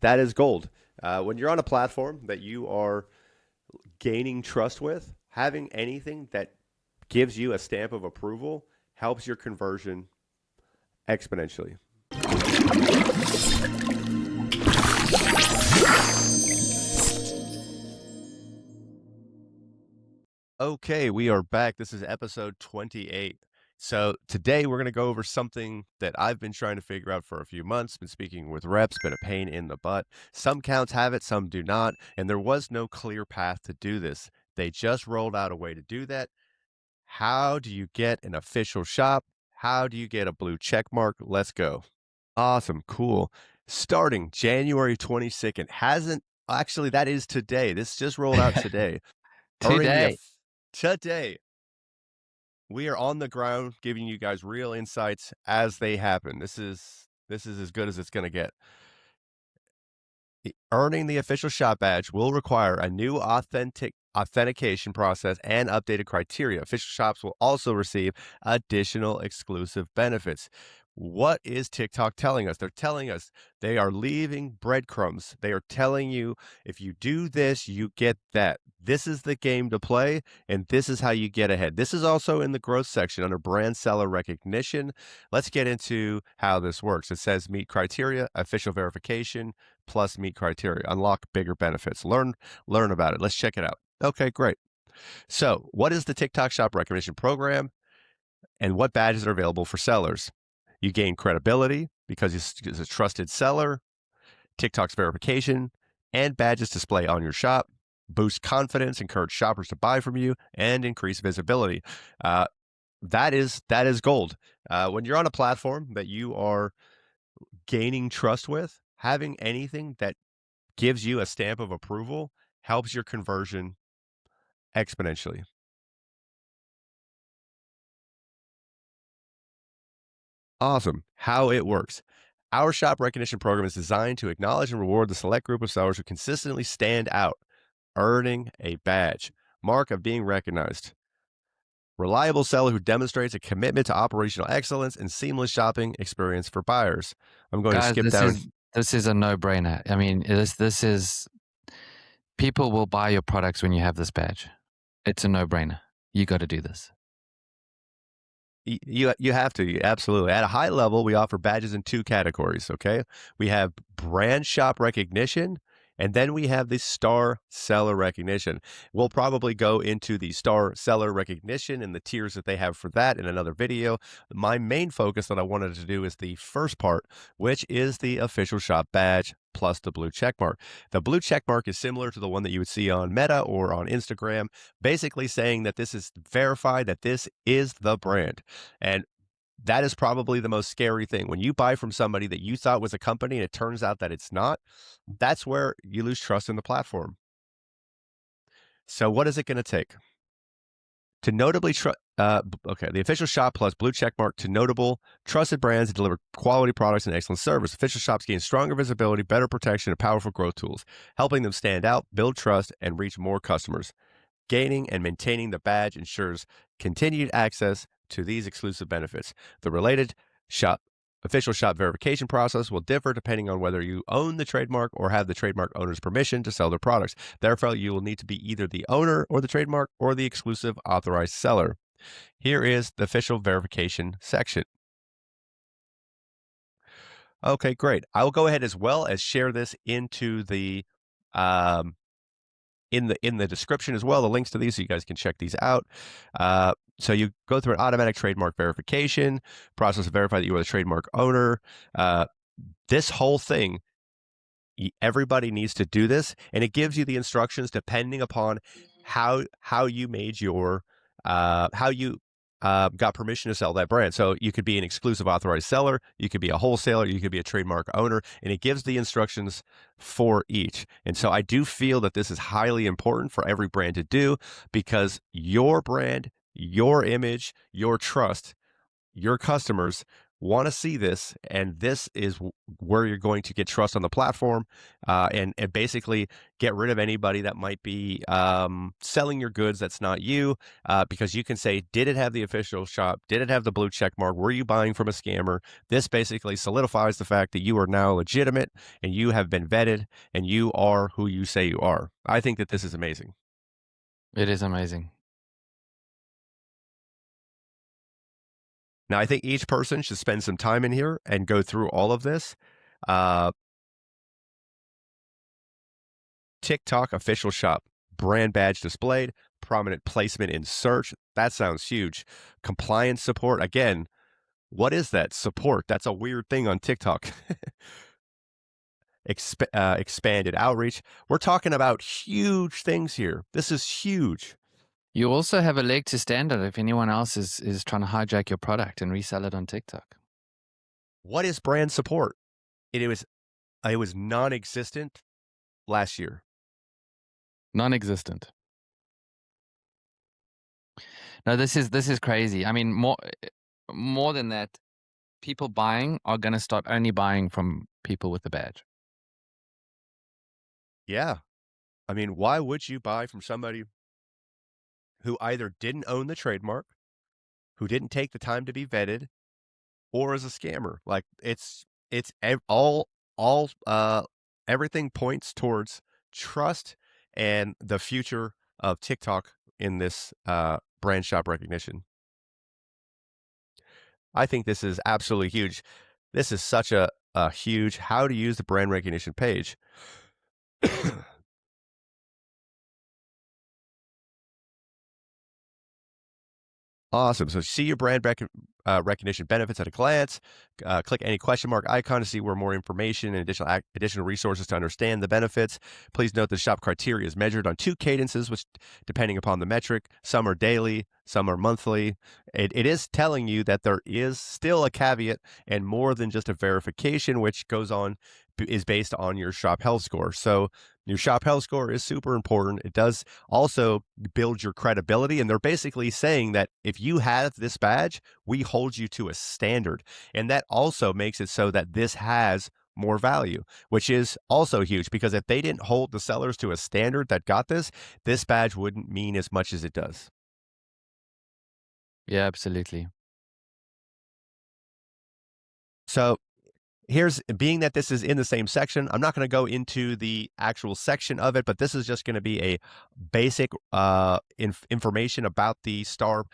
That is gold. When you're on a platform that you are gaining trust with, having anything that gives you a stamp of approval helps your conversion exponentially. Okay, we are back. This is episode 28. So today we're going to go over something that I've been trying to figure out for a few months, been speaking with reps, been a pain in the butt. Some accounts have it, some do not, and there was no clear path to do this. They just rolled out a way to do that. How do you get an official shop? How do you get a blue check mark? Let's go. Awesome, cool. Starting January 22nd, hasn't actually, that is today. This just rolled out today. Earning the Today. Today, we are on the ground giving you guys real insights as they happen. This is as good as it's going to get. Earning the official shop badge will require a new authentication process and updated criteria. Official shops will also receive additional exclusive benefits. What is TikTok telling us? They're telling us they are leaving breadcrumbs. They are telling you if you do this, you get that. This is the game to play, and this is how you get ahead. This is also in the growth section under brand seller recognition. Let's get into how this works. It says meet criteria, official verification, plus meet criteria, unlock bigger benefits. Learn about it. Let's check it out. Okay, great. So what is the TikTok Shop Recognition Program and what badges are available for sellers? You gain credibility because it's a trusted seller, TikTok's verification, and badges display on your shop, boost confidence, encourage shoppers to buy from you, and increase visibility. That is gold. When you're on a platform that you are gaining trust with, having anything that gives you a stamp of approval helps your conversion exponentially. Awesome. How it works. Our shop recognition program is designed to acknowledge and reward the select group of sellers who consistently stand out, earning a badge, mark of being recognized. Reliable seller who demonstrates a commitment to operational excellence and seamless shopping experience for buyers. I'm going to Guys, skip this down. is a no-brainer. I mean, this is people will buy your products when you have this badge. It's a no-brainer. You got to do this. You have to, absolutely. At a high level, we offer badges in two categories, okay? We have brand shop recognition, and then we have the star seller recognition. We'll probably go into the star seller recognition and the tiers that they have for that in another video. My main focus that I wanted to do is the first part, which is the official shop badge plus the blue check mark. The blue check mark is similar to the one that you would see on Meta or on Instagram, basically saying that this is verified, that this is the brand. And that is probably the most scary thing. When you buy from somebody that you thought was a company and it turns out that it's not, that's where you lose trust in the platform. So what is it going to take? To notably the official shop plus blue check mark to notable trusted brands that deliver quality products and excellent service. Official shops gain stronger visibility, better protection, and powerful growth tools, helping them stand out, build trust, and reach more customers. Gaining and maintaining the badge ensures continued access to these exclusive benefits. The related shop official shop verification process will differ depending on whether you own the trademark or have the trademark owner's permission to sell their products. Therefore, you will need to be either the owner or the trademark or the exclusive authorized seller. Here is the official verification section. Okay, great. I will go ahead as well as share this into the in the description as well, the links to these, so you guys can check these out. So you go through an automatic trademark verification process to verify that you are the trademark owner. This whole thing, everybody needs to do this, and it gives you the instructions depending upon how you made your how you got permission to sell that brand. So you could be an exclusive authorized seller, you could be a wholesaler, you could be a trademark owner, and it gives the instructions for each. And so I do feel that this is highly important for every brand to do, because your brand, your image, your trust, your customers want to see this, and this is where you're going to get trust on the platform, and basically get rid of anybody that might be selling your goods that's not you, because you can say, did it have the official shop? Did it have the blue check mark? Were you buying from a scammer? This basically solidifies the fact that you are now legitimate and you have been vetted and you are who you say you are. I think that this is amazing. It is amazing. Now, I think each person should spend some time in here and go through all of this. Uh, TikTok official shop, brand badge displayed, prominent placement in search. That sounds huge. Compliance support. Again, what is that? Support. That's a weird thing on TikTok. Expanded outreach. We're talking about huge things here. This is huge. You also have a leg to stand on if anyone else is trying to hijack your product and resell it on TikTok. What is brand support? It was non-existent last year. Non-existent. No, this is crazy. I mean, more than that, people buying are going to start only buying from people with the badge. Yeah. I mean, why would you buy from somebody who either didn't own the trademark, who didn't take the time to be vetted, or is a scammer? Like all everything points towards trust and the future of TikTok in this brand shop recognition. I think this is absolutely huge. This is such a huge how to use the brand recognition page. Awesome. So see your brand recognition benefits at a glance. Click any question mark icon to see where more information and additional resources to understand the benefits. Please note the shop criteria is measured on 2 cadences, which, depending upon the metric, some are daily, some are monthly. It is telling you that there is still a caveat and more than just a verification, which is based on your shop health score. So your shop health score is super important. It does also build your credibility. And they're basically saying that if you have this badge, we hold you to a standard. And that also makes it so that this has more value, which is also huge, because if they didn't hold the sellers to a standard that got this badge wouldn't mean as much as it does. Yeah, absolutely. So being that this is in the same section, I'm not going to go into the actual section of it, but this is just going to be a basic information about the star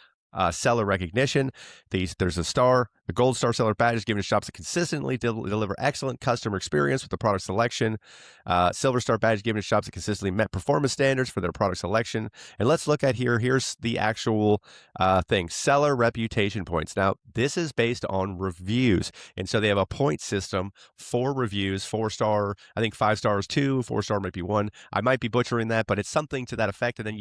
seller recognition. There's the gold star seller badge is given to shops that consistently deliver excellent customer experience with the product selection. Silver star badge is given to shops that consistently met performance standards for their product selection. And let's look at here's the actual thing, seller reputation points. Now, this is based on reviews. And so they have a point system for reviews, 4-star, I think 5 stars 2, 4-star might be 1. I might be butchering that, but it's something to that effect. And then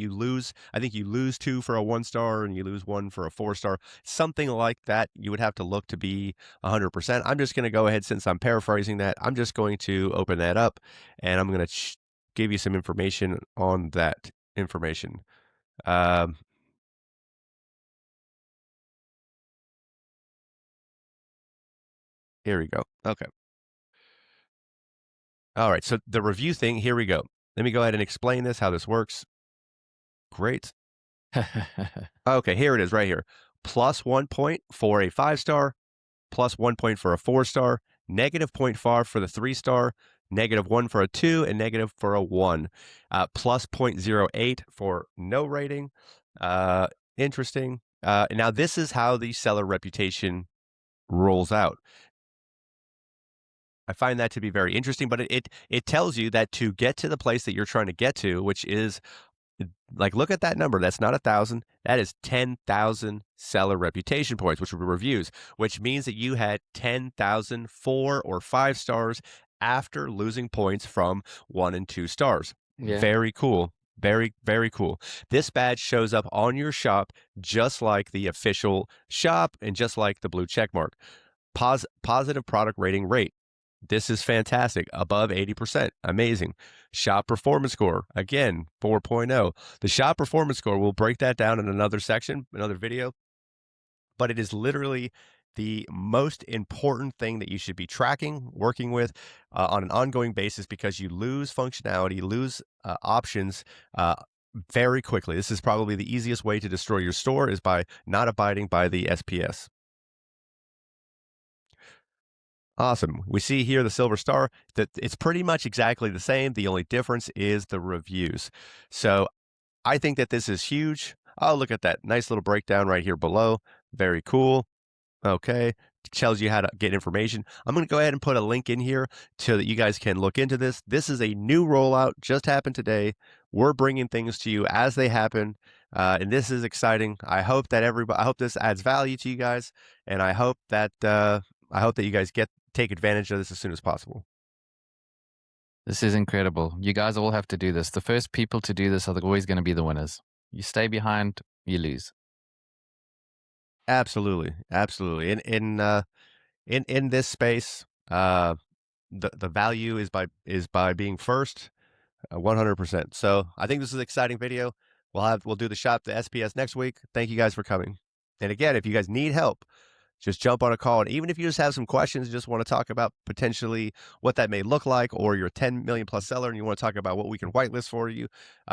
I think you lose 2 for a 1-star and you lose 1 for a 4-star, something like that. You would have to look to be 100%. I'm just going to go ahead, since I'm paraphrasing that, I'm just going to open that up and I'm going to give you some information on that information. Here we go. Okay. All right. So the review thing, here we go. Let me go ahead and explain how this works. Great. Okay, here it is right here. Plus 1 point for a 5-star, plus 1 point for a 4-star, negative 0.5 for the 3-star, negative 1 for a 2, and negative for a 1. Plus 0.08 for no rating. Interesting. Now, this is how the seller reputation rolls out. I find that to be very interesting, but it tells you that to get to the place that you're trying to get to, which is like, look at that number. That's not 1,000. That is 10,000 seller reputation points, which were reviews, which means that you had 10,000 4 or 5 stars after losing points from 1 and 2 stars. Yeah. Very cool. Very, very cool. This badge shows up on your shop just like the official shop and just like the blue check mark. Positive product rating rate. This is fantastic. Above 80%. Amazing. Shop performance score. Again, 4.0. The shop performance score, we'll break that down in another section, another video. But it is literally the most important thing that you should be tracking, working with on an ongoing basis because you lose functionality, lose options uh, very quickly. This is probably the easiest way to destroy your store is by not abiding by the SPS. Awesome. We see here the silver star that it's pretty much exactly the same. The only difference is the reviews. So I think that this is huge. Oh, look at that. Nice little breakdown right here below. Very cool. Okay. Tells you how to get information. I'm going to go ahead and put a link in here so that you guys can look into this. This is a new rollout, just happened today. We're bringing things to you as they happen. And this is exciting. I hope this adds value to you guys. And I hope that you guys take advantage of this as soon as possible. This is incredible. You guys all have to do this. The first people to do this are always going to be the winners. You stay behind, you lose. Absolutely. Absolutely. In this space, the value is by being first. 100%. So I think this is an exciting video. We'll do the shop the SPS next week. Thank you guys for coming. And again, if you guys need help, just jump on a call. And even if you just have some questions, just want to talk about potentially what that may look like, or you're a 10 million plus seller and you want to talk about what we can whitelist for you,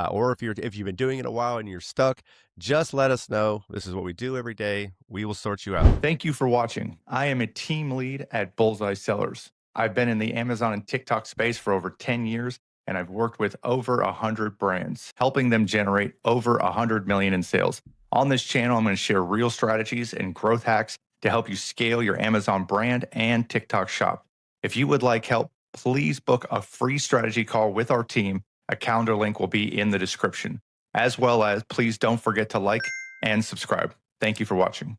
or if you've been doing it a while and you're stuck, just let us know. This is what we do every day. We will sort you out. Thank you for watching. I am a team lead at Bullseye Sellers. I've been in the Amazon and TikTok space for over 10 years, and I've worked with over 100 brands, helping them generate over 100 million in sales. On this channel, I'm going to share real strategies and growth hacks to help you scale your Amazon brand and TikTok shop. If you would like help, please book a free strategy call with our team. A calendar link will be in the description. As well as, please don't forget to like and subscribe. Thank you for watching.